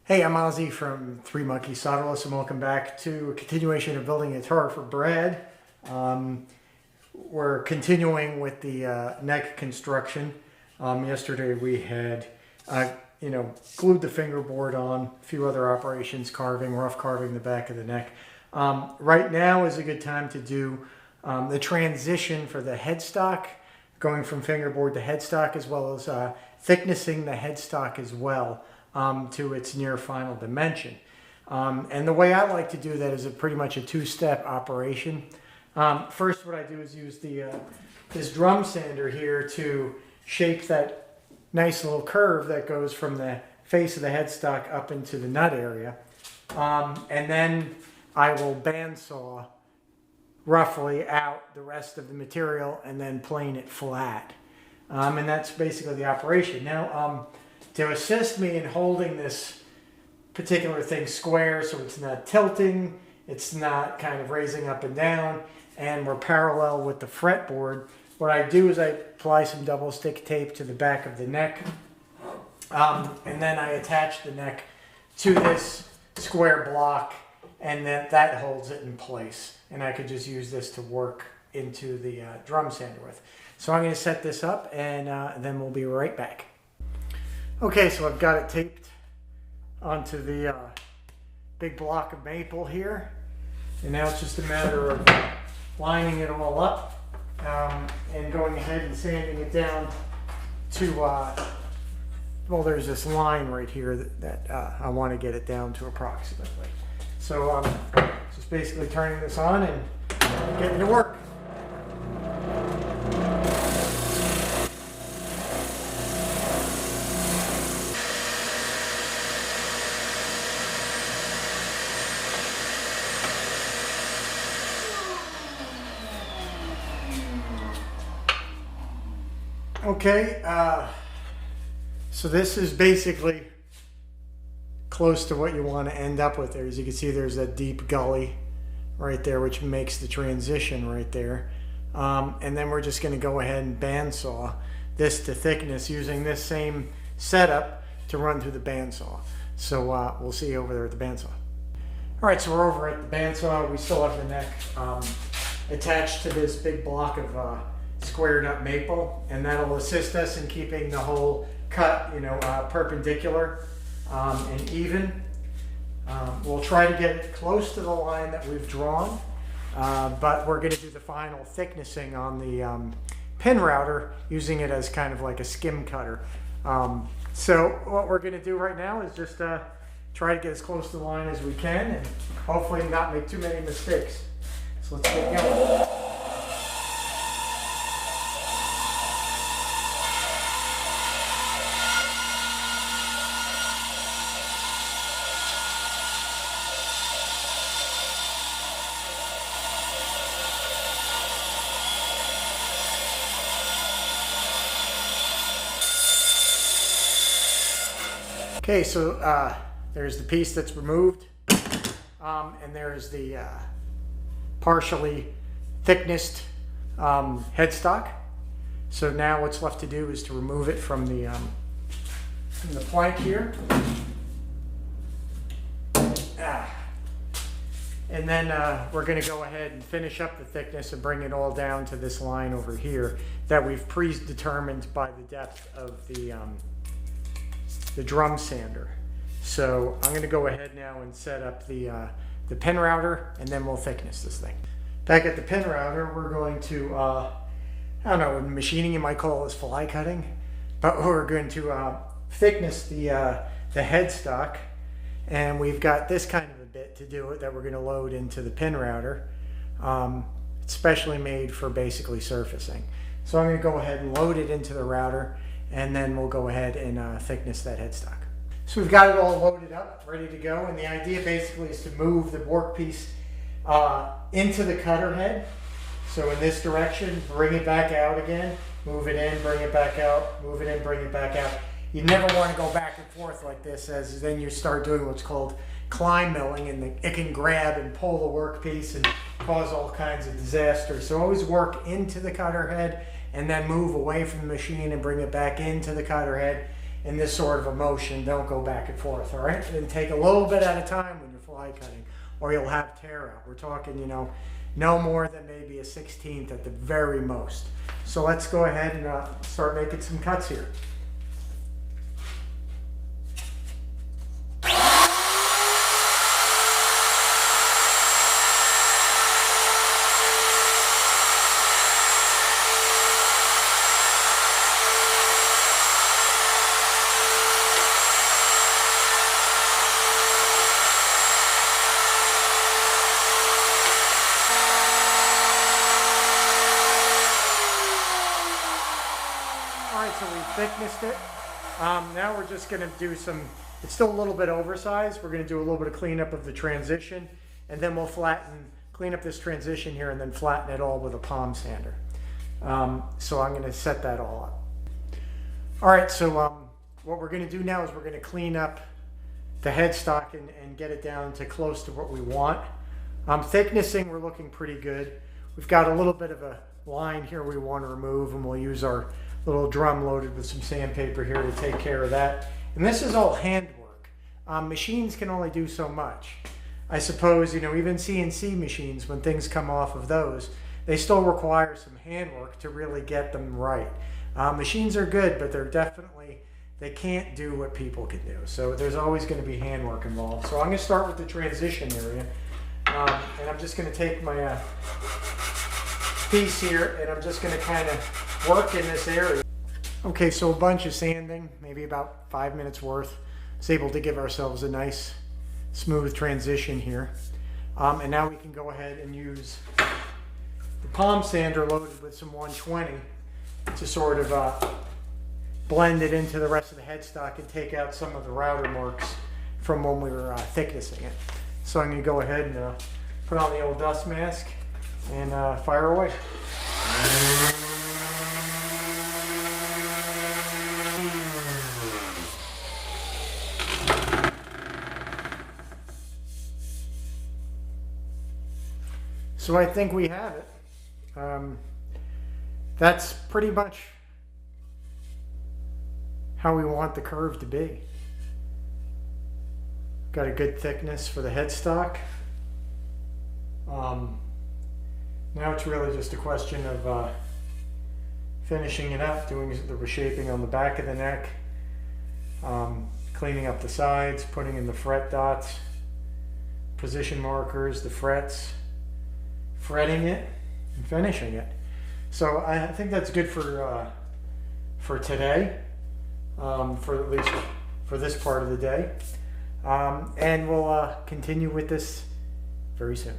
Hey, I'm Ossie from Three Monkeys Solderless, and welcome back to a continuation of building a guitar for Brad. We're continuing with the neck construction. Yesterday we had, glued the fingerboard on, a few other operations, rough carving the back of the neck. Right now is a good time to do the transition for the headstock, going from fingerboard to headstock, as well as thicknessing the headstock as well. To its near final dimension. And the way I like to do that is pretty much a two-step operation. First, what I do is use this drum sander here to shape that nice little curve that goes from the face of the headstock up into the nut area. And then I will bandsaw roughly out the rest of the material and then plane it flat. And that's basically the operation. Now, to assist me in holding this particular thing square so it's not tilting, it's not kind of raising up and down, and we're parallel with the fretboard, what I do is I apply some double stick tape to the back of the neck, and then I attach the neck to this square block, and then that holds it in place. And I could just use this to work into the drum sander with. So I'm going to set this up, and then we'll be right back. Okay, so I've got it taped onto the big block of maple here, and now it's just a matter of lining it all up and going ahead and sanding it down to, well, there's this line right here that I want to get it down to approximately. So just basically turning this on and getting to work. Okay, so this is basically close to what you want to end up with there. As you can see, there's a deep gully right there, which makes the transition right there. And then we're just going to go ahead and bandsaw this to thickness using this same setup to run through the bandsaw. So we'll see you over there at the bandsaw. All right, so we're over at the bandsaw. We still have the neck attached to this big block of squared up maple, and that'll assist us in keeping the whole cut, perpendicular and even. We'll try to get it close to the line that we've drawn, but we're going to do the final thicknessing on the pin router using it as kind of like a skim cutter. So what we're going to do right now is just try to get as close to the line as we can and hopefully not make too many mistakes. So let's get going. Okay, so there's the piece that's removed, and there's the partially thicknessed headstock. So now what's left to do is to remove it from the plank here. And then we're going to go ahead and finish up the thickness and bring it all down to this line over here that we've predetermined by the depth of the drum sander. So I'm going to go ahead now and set up the pin router, and then we'll thickness this thing. Back at the pin router, we're going to, I don't know, in machining you might call this fly cutting, but we're going to thickness the headstock, and we've got this kind of a bit to do it that we're going to load into the pin router. It's specially made for basically surfacing. So I'm going to go ahead and load it into the router, and then we'll go ahead and thickness that headstock. So we've got it all loaded up, ready to go, and the idea basically is to move the workpiece into the cutter head. So in this direction, bring it back out again, move it in, bring it back out, move it in, bring it back out. You never want to go back and forth like this, as then you start doing what's called climb milling, and it can grab and pull the workpiece and cause all kinds of disasters. So always work into the cutter head and then move away from the machine and bring it back into the cutter head. in this sort of a motion. Don't go back and forth, all right? And take a little bit at a time when you're fly cutting, or you'll have tear out. We're talking, you know, no more than maybe a 1/16 at the very most. So let's go ahead and start making some cuts here. So we thicknessed it. Now we're just going to do some, it's still a little bit oversized. We're going to do a little bit of cleanup of the transition, and then we'll clean up this transition here and then flatten it all with a palm sander. So I'm going to set that all up. All right, so what we're going to do now is we're going to clean up the headstock and get it down to close to what we want. Thicknessing, we're looking pretty good. We've got a little bit of a line here we want to remove, and we'll use our little drum loaded with some sandpaper here to take care of that. And this is all handwork. Machines can only do so much. I suppose, you know, even CNC machines, when things come off of those, they still require some handwork to really get them right. Machines are good, but they can't do what people can do. So there's always going to be handwork involved. So I'm going to start with the transition area. And I'm just going to take my piece here, and I'm just going to kind of work in this area. Okay, so a bunch of sanding, maybe about 5 minutes worth. I was able to give ourselves a nice smooth transition here. And now we can go ahead and use the palm sander loaded with some 120 to sort of blend it into the rest of the headstock and take out some of the router marks from when we were thicknessing it. So I'm going to go ahead and put on the old dust mask and fire away. So I think we have it. That's pretty much how we want the curve to be. Got a good thickness for the headstock. Now it's really just a question of finishing it up, doing the reshaping on the back of the neck, cleaning up the sides, putting in the fret dots, position markers, the frets, fretting it, and finishing it. So I think that's good for today, for at least for this part of the day. And we'll continue with this very soon.